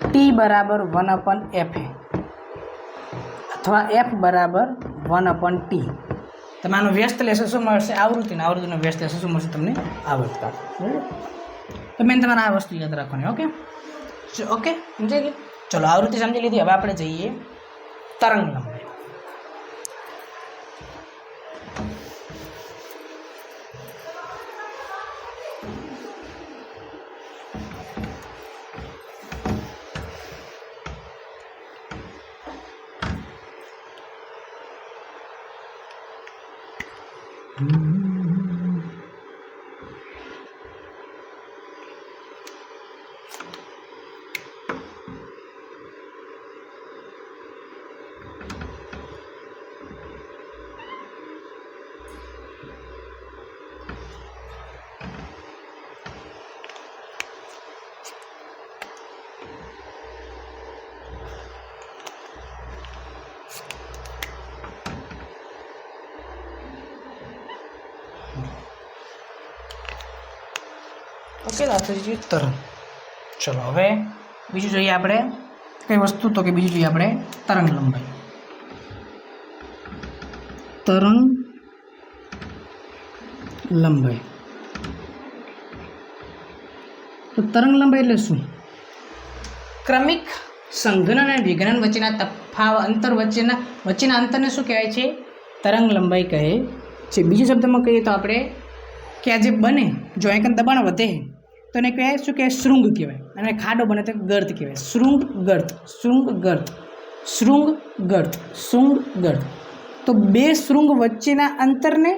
ટી બરાબર 1/fa અથવા f બરાબર 1/t. તમે આનો વ્યસ્ત લેશો શું મળશે? આવૃત્તિને આવૃત્તિનો વ્યસ્ત લેશો શું મળશે તમને? આવર્તકાળ. બરાબર. તો મેં તમારે આ વસ્તુ યાદ રાખવાની. ઓકે ઓકે, સમજાઈ ગઈ? ચલો, આવૃત્તિ સમજી લીધી. હવે આપણે જઈએ તરંગ લંબાઈ. ઓકે, આ થઈ ગયું તરંગ. ચલો, હવે બીજું જોઈએ આપણે કઈ વસ્તુ? તો કે બીજું જોઈએ આપણે તરંગ લંબાઈ. તરંગ લંબાઈ. તો તરંગ લંબાઈ એટલે શું? ક્રમિક સંઘનન અને વિઘનન વચ્ચેના અંતર વચ્ચેના અંતરને શું કહેવાય છે? તરંગ લંબાઈ કહે છે. બીજા શબ્દમાં કહીએ તો આપણે કે આ જે બને, જો એક દબાણ વધે તો એને કહેવાય શું? કહેવાય શૃંગ કહેવાય. અને ખાડો બને તો ગર્ત કહેવાય. શૃંગ ગર્ત, શૃંગ ગર્ત, શૃંગ ગર્ત, શૃંગ ગર્ત. તો બે શૃંગ વચ્ચેના અંતરને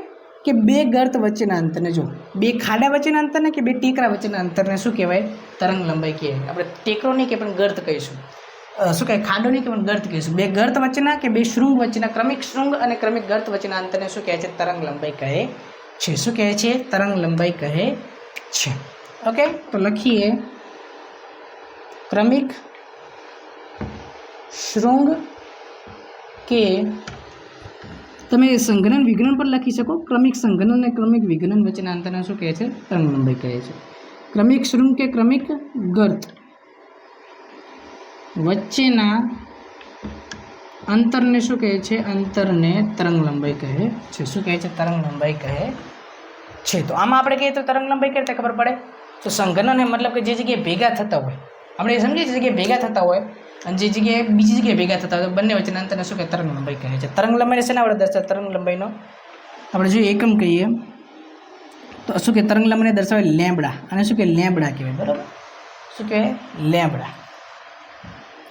કે બે ગર્ત વચ્ચેના અંતરને, જો બે ખાડા વચ્ચેના અંતરને કે બે ટેકરા વચ્ચેના અંતરને શું કહેવાય? તરંગ લંબાઈ કહેવાય. આપણે ટેકરો નહીં કે પણ ગર્ત કહીશું. શું કહેવાય? ખાડો નહીં કે પણ ગર્ત કહીશું. બે ગર્ત વચ્ચેના કે બે શૃંગ વચ્ચેના, ક્રમિક શૃંગ અને ક્રમિક ગર્ત વચ્ચેના અંતરને શું કહે છે? તરંગ લંબાઈ કહે છે. શું કહે છે? તરંગ લંબાઈ કહે છે. ઓકે, તો લખીએ ક્રમિક શૃંગ કે તમે સંઘનન વિઘનન પર લખી શકો. ક્રમિક સંઘનન અને ક્રમિક વિઘનન વચ્ચેના અંતરને શું કહે છે? તરંગ લંબાઈ કહે છે. ક્રમિક શૃંગ કે ક્રમિક ગર્ત વચ્ચેના અંતરને શું કહે છે? અંતરને તરંગ લંબાઈ કહે છે. શું કહે છે? તરંગ લંબાઈ કહે છે. તો આમાં આપણે કહીએ તો તરંગ લંબાઈ કઈ રીતે ખબર પડે? તો સંઘનન મતલબ કે જે જગ્યાએ ભેગા થતા હોય, આપણે એ સમજીએ જગ્યાએ ભેગા થતા હોય અને જે જગ્યાએ બીજી જગ્યાએ ભેગા થતા હોય તો બંને વચ્ચેના અંતરને શું કહે? તરંગ લંબાઈ કહે છે. તરંગ લંબાઈને શેના વડે દર્શાવે? તરંગ લંબાઈનો આપણે જો એકમ કહીએ તો શું કે તરંગ લંબાઈને દર્શાવે લેમ્બડા. અને શું કે લેમ્બડા કહેવાય. બરાબર. શું કહેવાય? લેમ્બડા.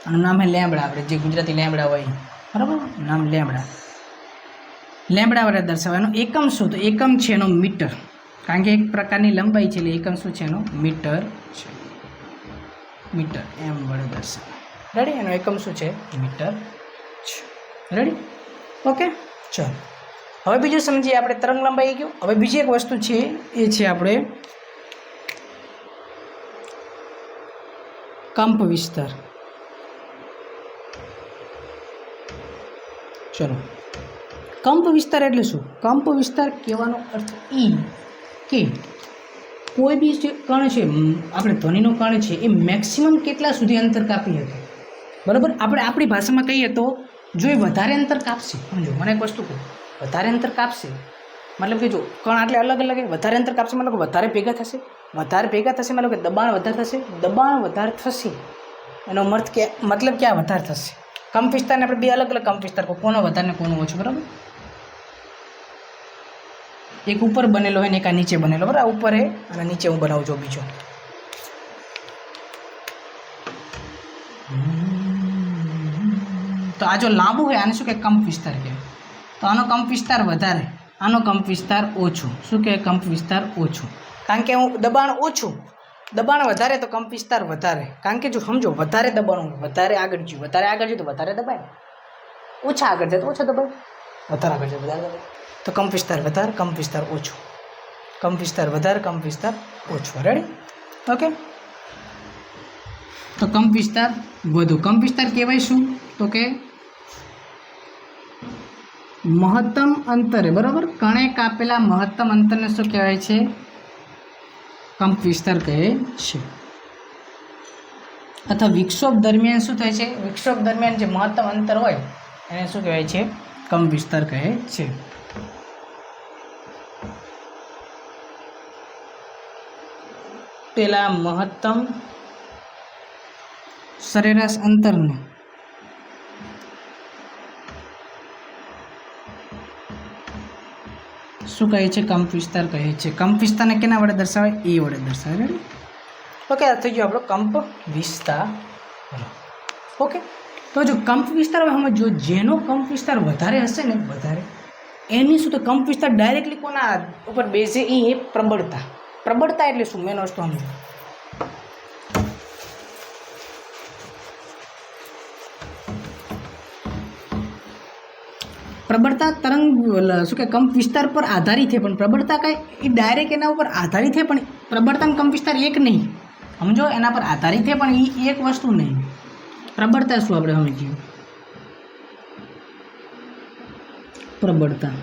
આનું નામ છે લેમ્બડા. આપણે જે ગુજરાતી લેમ્બડા હોય, બરાબર, નામ લેમ્બડા. લેમ્બડા વડે દર્શાવે. એનો એકમ શું? તો એકમ છે એનો મીટર. કારણ કે એક પ્રકારની લંબાઈ છે એટલે એકમ શું છે? એનો મીટર છે. મીટર એમ વડે દર્શાવે. રેડી? એનો એકમ શું છે? મીટર છે. રેડી? ઓકે, ચલો હવે બીજું સમજીએ આપણે. તરંગ લંબાઈ ગયું. હવે બીજી એક વસ્તુ છે એ છે આપણે કંપ વિસ્તાર. ચલો, કંપ વિસ્તાર એટલે શું? કંપ વિસ્તાર કહેવાનો અર્થ એ કે કોઈ બી જે કણ છે, આપણે ધ્વનિનો કણ છે, એ મેક્સિમમ કેટલા સુધી અંતર કાપી શકે. બરાબર. આપણે આપણી ભાષામાં કહીએ તો જો એ વધારે અંતર કાપશે, સમજો મને એક વસ્તુ કહું, વધારે અંતર કાપશે મતલબ કે જો કણ આટલે અલગ અલગ વધારે અંતર કાપશે મતલબ કે વધારે ભેગા થશે. વધારે ભેગા થશે મતલબ કે દબાણ વધારે થશે. દબાણ વધારે થશે એનો મતલબ કે આ વધારે થશે. કંપ વિસ્તારને આપણે બે અલગ અલગ કંપ વિસ્તાર કોનો વધારે ને કોનો ઓછો. બરાબર. એક ઉપર બનેલો હોય ને એક આ નીચે બનેલો. બરાબર. આ ઉપર હે અને નીચે હું બનાવું છું બીજો. તો આ જો લાંબુ હોય આને શું કહે? કંપ વિસ્તાર કહેવાય. તો આનો કંપ વિસ્તાર વધારે, આનો કંપ વિસ્તાર ઓછો. શું કહે? કંપ વિસ્તાર ઓછો. કારણ કે હું દબાણ ઓછું, દબાણ વધારે તો કંપ વિસ્તાર વધારે. કારણ કે જો સમજો વધારે દબાણ વધારે આગળ ગયું તો વધારે દબાય. ઓછા આગળ જાય તો ઓછો દબાવ, વધારે આગળ જાય વધારે દબાવ. તો કંપ વિસ્તાર વધારે, કંપ વિસ્તાર ઓછો, કંપ વિસ્તાર વધારે, કંપ વિસ્તાર ઓછો. રેડી? ઓકે. તો કંપ વિસ્તાર વધુ. કંપ વિસ્તાર કહેવાય શું? તો કે મહત્તમ અંતરે, બરાબર, કણે કાપેલા મહત્તમ અંતરને શું કહેવાય છે? કંપ વિસ્તાર કહે છે. અથવા વિક્ષોભ દરમિયાન શું થાય છે? વિક્ષોભ દરમિયાન જે મહત્તમ અંતર હોય એને શું કહેવાય છે? કંપ વિસ્તાર કહે છે. પેલા મહત્તમ સરેરાશ અંતરને શું કહે છે? કંપ વિસ્તાર કહે છે. કંપ વિસ્તારને કેના વડે દર્શાવે? એ વડે દર્શાવે. ઓકે, આ થઈ ગયો આપણો કંપ વિસ્તાર. ઓકે, તો જો કંપ વિસ્તાર હવે જો જેનો કંપ વિસ્તાર વધારે હશે ને, વધારે, એની શું? તો કંપ વિસ્તાર ડાયરેક્ટલી કોના ઉપર બેસે? એ પ્રબળતા. પ્રબળતા એટલે શું? મેન વસ્તુ સમજો. પ્રબળતા તરંગ શું કે કંપ વિસ્તાર પર આધારિત છે, પણ પ્રબળતા કાંઈ એ ડાયરેક્ટ એના ઉપર આધારિત છે, પણ પ્રબળતા કંપ વિસ્તાર એક નહીં. સમજો, એના પર આધારિત છે પણ એ એક વસ્તુ નહીં. પ્રબળતા શું આપણે સમજીએ? પ્રબળતા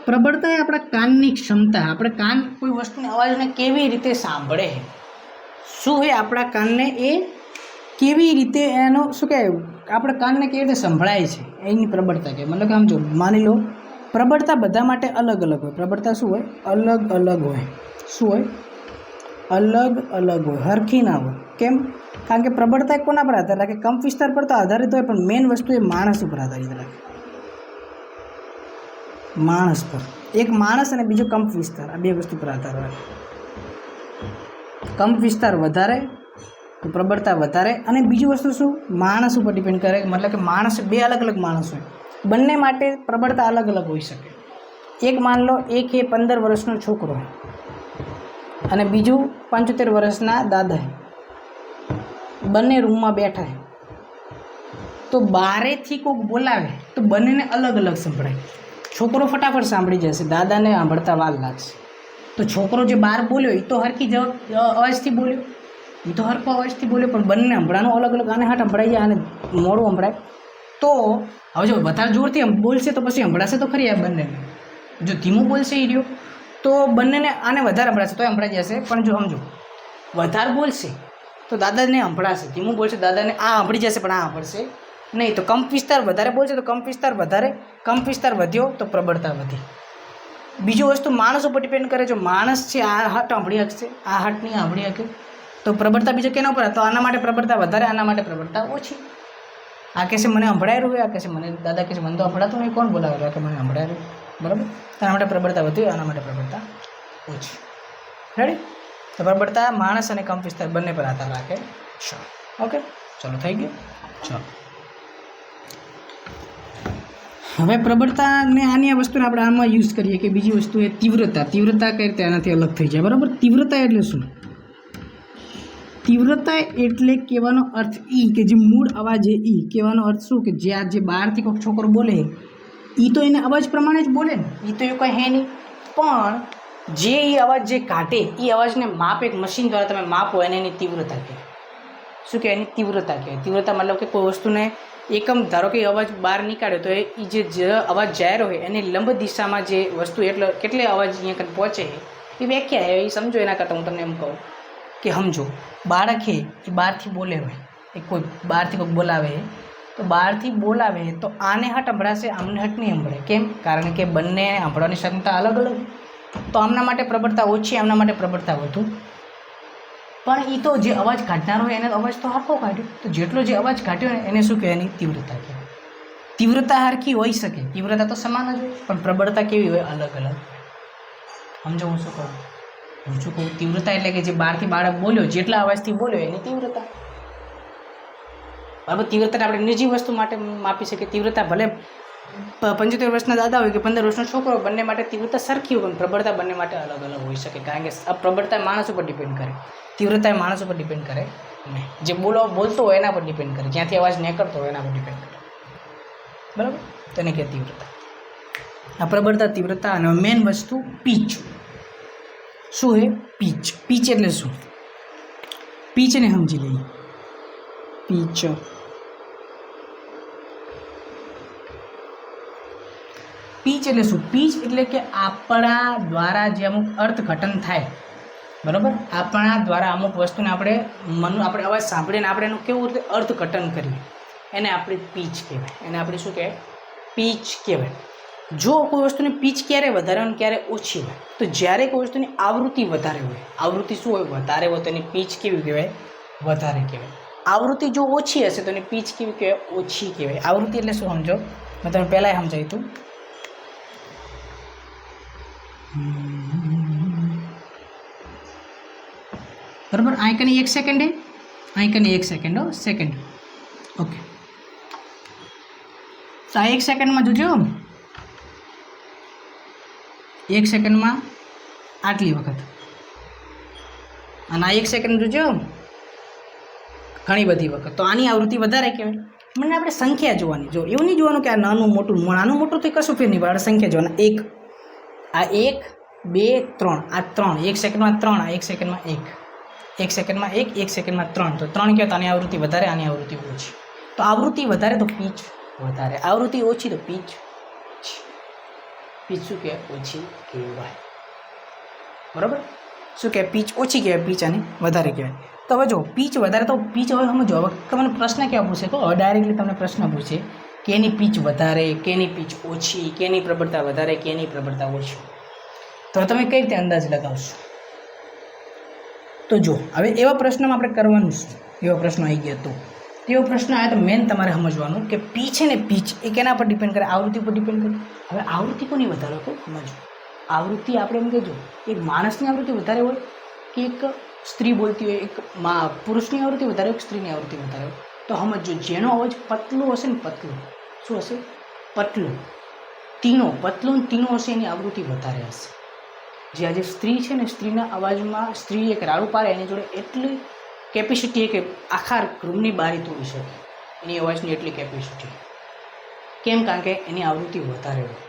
પ્રબળતા એ આપણા કાનની ક્ષમતા. આપણે કાન કોઈ વસ્તુની અવાજને કેવી રીતે સાંભળે, શું એ આપણા કાનને એ કેવી રીતે એનો શું કહેવાય, આપણે કાનને કેવી રીતે સંભળાય છે, એની પ્રબળતા કહેવાય. મતલબ કે સમજો, માની લો પ્રબળતા બધા માટે અલગ અલગ હોય. પ્રબળતા શું હોય? અલગ અલગ હોય. શું હોય? અલગ અલગ હોય, હરખી ના હોય. કેમ? કારણ કે પ્રબળતા કોના પર આધાર રાખે? કંપ વિસ્તાર પર તો આધારિત હોય, પણ મેઇન વસ્તુ એ માણસ ઉપર આધારિત રાખે. માણસ પર. એક માણસ અને બીજો કંપ વિસ્તાર, આ બે વસ્તુ પર આધાર રાખે. કંપ વિસ્તાર વધારે તો પ્રબળતા વધારે. અને બીજી વસ્તુ શું? માણસ ઉપર ડિપેન્ડ કરે. મતલબ કે માણસ, બે અલગ અલગ માણસ હોય, બંને માટે પ્રબળતા અલગ અલગ હોઈ શકે. એક માન લો, એક એ 15 વર્ષનો છોકરો અને બીજું 75 વર્ષના દાદા, બંને રૂમમાં બેઠા, તો બારેથી કોઈક બોલાવે તો બંનેને અલગ અલગ સંભળાય. છોકરો ફટાફટ સાંભળી જશે, દાદાને સાંભળતા વાર લાગશે. તો છોકરો જે બહાર બોલ્યો એ તો હરખી અવાજથી બોલ્યો, એ તો હરખો અવાજથી બોલ્યો, પણ બંને સંભળાનું અલગ અલગ. આને હાટ સંભળાઈ જાય, આને મોડું સંભળાય. તો હવે જો વધારે જોરથી બોલશે તો પછી સંભળાશે તો ખરી આ બંનેને. જો ધીમું બોલશે એ રહ્યો તો બંનેને આને વધારે સંભળાશે તો સંભળાઈ જશે. પણ જો સમજો, વધારે બોલશે તો દાદાને સંભળાશે, ધીમું બોલશે દાદાને આ સાંભળી જશે પણ આ સાંભળશે નહીં. તો કંપ વિસ્તાર વધારે બોલશે તો કંપ વિસ્તાર વધારે, કંપ વિસ્તાર વધ્યો તો પ્રબળતા વધી. બીજું વસ્તુ માણસ ઉપર ડિપેન્ડ કરે. જો માણસ છે આ હાટ સાંભળી શકશે, આ હાટ નહીં સાંભળી શકે, તો પ્રબળતા બીજો કેના ઉપર? તો આના માટે પ્રબળતા વધારે, આના માટે પ્રબળતા ઓછી. આ કહેશે મને સંભળાયેલું હોય, આ કહેશે મને, દાદા કહેશે મને તો સંભળાતું નહીં, કોણ બોલાવેલું? કે મને સંભળાયેલું, બરાબર. આના માટે પ્રબળતા વધ્યું, આના માટે પ્રબળતા ઓછી. રેડી? તો પ્રબળતા માણસ અને કંપ વિસ્તાર બંને પર આધાર રાખે છે. ઓકે, ચલો થઈ ગયું. ચલો હવે પ્રબળતાને આની આ વસ્તુને આપણે આમાં યુઝ કરીએ કે બીજી વસ્તુ એ તીવ્રતા. તીવ્રતા કઈ રીતે આનાથી અલગ થઈ જાય, બરાબર. તીવ્રતા એટલે શું? તીવ્રતા એટલે કહેવાનો અર્થ કે જે મૂળ અવાજ એ કહેવાનો અર્થ શું કે જે આ જે બહારથી કોઈ છોકરો બોલે એ તો એને અવાજ પ્રમાણે જ બોલે ને, એ તો એવું કંઈ હે નહીં. પણ જે એ અવાજ જે કાઢે એ અવાજને માપ એક મશીન દ્વારા તમે માપો એને એની તીવ્રતા કહેવાય. શું કહેવાય? એની તીવ્રતા કહેવાય. તીવ્રતા મતલબ કે કોઈ વસ્તુને એકમ, ધારો કે અવાજ બહાર નીકાળ્યો તો એ જે અવાજ જાહેર હોય એની લંબ દિશામાં જે વસ્તુ એટલે કેટલે અવાજ અહીંયા કંઈ પહોંચે એ વ્યાખ્યા એ સમજો. એના કરતાં હું તમને એમ કહું કે સમજો, બાળક એ બહારથી બોલે હોય, એ કોઈ બહારથી કોઈ બોલાવે તો બહારથી બોલાવે તો આને હટ સંભળાશે, આમને હટ નહીં સંભળે. કેમ? કારણ કે બંને સાંભળવાની ક્ષમતા અલગ અલગ. તો આમના માટે પ્રબળતા ઓછી, આમના માટે પ્રબળતા વધુ. પણ એ તો જે અવાજ કાઢનારો હોય એને અવાજ તો હરખો કાઢ્યો, તો જેટલો જે અવાજ કાઢ્યો ને એને શું કહેવાય? એની તીવ્રતા કહેવાય. તીવ્રતા હરખી હોઈ શકે, તીવ્રતા તો સમાન જ હોય, પણ પ્રબળતા કેવી હોય? અલગ અલગ. સમજો હું શું કહું? હું શું કહું? તીવ્રતા એટલે કે જે બહારથી બાળક બોલ્યો, જેટલા અવાજથી બોલ્યો એની તીવ્રતા, બરાબર. તીવ્રતા આપણે નિજી વસ્તુ માટે માપી શકીએ. તીવ્રતા ભલે 75 વર્ષના દાદા હોય કે 15 વર્ષનો છોકરો, બંને માટે તીવ્રતા સરખી હોય, પણ પ્રબળતા બંને માટે અલગ અલગ હોઈ શકે. કારણ કે આ પ્રબળતા માણસ ઉપર ડિપેન્ડ કરે, તીવ્રતા એ માણસ ઉપર ડિપેન્ડ કરે નહીં. જે બોલતો હોય એના પર ડિપેન્ડ કરે, જ્યાંથી અવાજ નીકળતો હોય એના પર ડિપેન્ડ કરે. બરાબર, તેને કહે તીવ્રતા. આ પ્રબળતા, તીવ્રતા. અને મેન વસ્તુ પીચ. શું હે? પીચ. પીચ એટલે શું? પીચને સમજી લઈએ. પીચ પીચ એટલે શું? પીચ એટલે કે આપણા દ્વારા જે અમુક અર્થઘટન થાય, બરાબર, આપણા દ્વારા અમુક વસ્તુને આપણે અવાજ સાંભળીને આપણે એનું કેવું રીતે અર્થઘટન કરીએ, એને આપણે પીચ કહેવાય. એને આપણે શું કહેવાય? પીચ કહેવાય. જો કોઈ વસ્તુની પીચ ક્યારે વધારે હોય અને ક્યારે ઓછી હોય, તો જ્યારે કોઈ વસ્તુની આવૃત્તિ વધારે હોય, આવૃત્તિ શું હોય? વધારે હોય, તો એની પીચ કેવી કહેવાય? વધારે કહેવાય. આવૃત્તિ જો ઓછી હશે તો એની પીચ કેવી કહેવાય? ઓછી કહેવાય. આવૃત્તિ એટલે શું સમજો? મેં તમને પહેલાં સમજાવ્યું હતું. બરાબર, અહીં કની 1 સેકન્ડ હે, અહીં કની 1 સેકન્ડ. Second, okay. તો આ 1 સેકન્ડમાં જોજો, 1 સેકન્ડમાં આટલી વખત, અને આ 1 સેકન્ડ જોજો ઘણી બધી વખત. તો આની આવૃત્તિ વધારે કહેવાય. મને આપણે સંખ્યા જોવાની. જો એવું નહીં જોવાનું કે આ નાનું મોટું તો કશું ફેર નહીં પડે. આપણે સંખ્યા જોવાના. 1, આ 1, 2, 3, આ 3, 1 સેકન્ડમાં 3, આ 1 સેકન્ડમાં 1, 1 સેકન્ડમાં 1, 1 સેકન્ડમાં 3. તો 3 કહેવાય. તો આની આવૃત્તિ વધારે, આની આવૃત્તિ ઓછી. તો આવૃત્તિ વધારે તો પીચ વધારે, આવૃત્તિ ઓછી તો પીચ શું કહેવાય? ઓછી કહેવાય. બરાબર, શું કહેવાય? પીચ ઓછી કહેવાય, પીચ આની વધારે કહેવાય. તો હવે જો પીચ વધારે, તો પીચ હવે સમજો. હવે તમને પ્રશ્ન કેવા પૂછે? તો ડાયરેક્ટલી તમને પ્રશ્ન પૂછે કે એની પીચ વધારે, કેની પીચ ઓછી, કેની પ્રબળતા વધારે, કેની પ્રબળતા ઓછી. તો તમે કઈ રીતે અંદાજ લગાવશો? તો જો હવે એવા પ્રશ્નમાં આપણે કરવાનું શું? એવા પ્રશ્નો આવી ગયા તો એવો પ્રશ્ન આવે તો મેન તમારે સમજવાનું કે પીચ છે ને, પીચ એ કેના પર ડિપેન્ડ કરે? આવૃત્તિ પર ડિપેન્ડ કરે. હવે આવૃત્તિ કોની વધારે હોય? સમજો. આવૃત્તિ આપણે એમ કહેજો, એક માણસની આવૃત્તિ વધારે હોય કે એક સ્ત્રી બોલતી હોય, એક પુરુષની આવૃત્તિ વધારે હોય, એક સ્ત્રીની આવૃત્તિ વધારે હોય. તો સમજો, જેનો અવાજ પતલો હશે ને, પતલું શું હશે? પતલું તીણો હશે, એની આવૃત્તિ વધારે હશે. જે આજે સ્ત્રી છે ને, સ્ત્રીના અવાજમાં સ્ત્રી એક રાડું પાડે એની જોડે એટલી કેપેસિટી કે આખા રૂમની બારી તોડી શકે, એની અવાજની એટલી કેપેસિટી. કેમ? કારણ કે એની આવૃત્તિ વધારે હોય.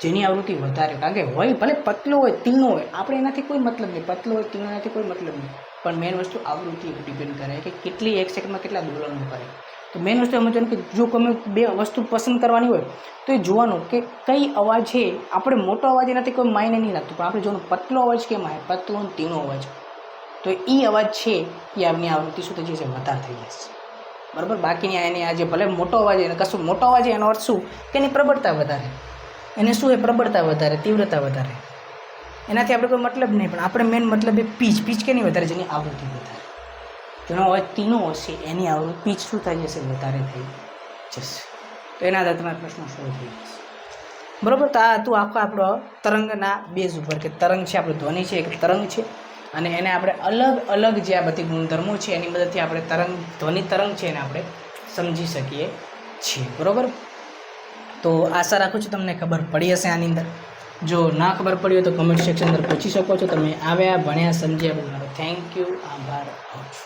જેની આવૃત્તિ વધારે, કારણ કે હોય ભલે પતલો હોય, તીણો હોય, આપણે એનાથી કોઈ મતલબ નહીં. પતલો હોય, તીણો, એનાથી કોઈ મતલબ નહીં. પણ મેઇન વસ્તુ આવૃત્તિ ડિપેન્ડ કરે કે કેટલી 1 સેકન્ડમાં કેટલા દોલનો કરે. તો મેઇન વસ્તુ સમજવાનું કે જો તમે બે વસ્તુ પસંદ કરવાની હોય તો એ જોવાનું કે કઈ અવાજ છે. આપણે મોટો અવાજ એનાથી કોઈ માયને નહીં લાગતું, પણ આપણે જોવાનું પતલો અવાજ કેમ આવે, પતલો અને તીણો અવાજ. તો એ અવાજ છે એ આપની આવૃત્તિ શું થઈ જશે? વધારે થઈ જશે. બરાબર. બાકીની એની આજે ભલે મોટો અવાજ, એને કશું મોટો અવાજ, એનો અર્થ શું કે એની પ્રબળતા વધારે. એને શું એ પ્રબળતા વધારે, તીવ્રતા વધારે. એનાથી આપણે કોઈ મતલબ નહીં, પણ આપણે મેઇન મતલબ એ પીચ કેની વધારે? જેની આવૃત્તિ વધારે. જેનો અવાજ તીનો હશે એની આવૃત્તિ પીચ શું થઈ જશે? વધારે થઈ જશે. તો એના આધારે તમારા પ્રશ્નો શરૂ થઈ જશે. બરાબર. તો આ હતું આખો આપણો તરંગના બેઝ ઉપર, કે તરંગ છે આપણું ધ્વનિ છે, એક તરંગ છે, અને એને આપણે અલગ જે આ બધી ગુણધર્મો છે એની મદદથી આપણે ધ્વનિ તરંગ છે એને આપણે સમજી શકીએ છીએ. બરાબર. તો આશા રાખું છું તમને ખબર પડી હશે આની અંદર. જો ના ખબર પડી હોય તો કમેન્ટ સેક્શન અંદર પૂછી શકો છો. તમે આવ્યા, ભણ્યા, સમજ્યા. થેન્ક યુ, આભાર. આવજો.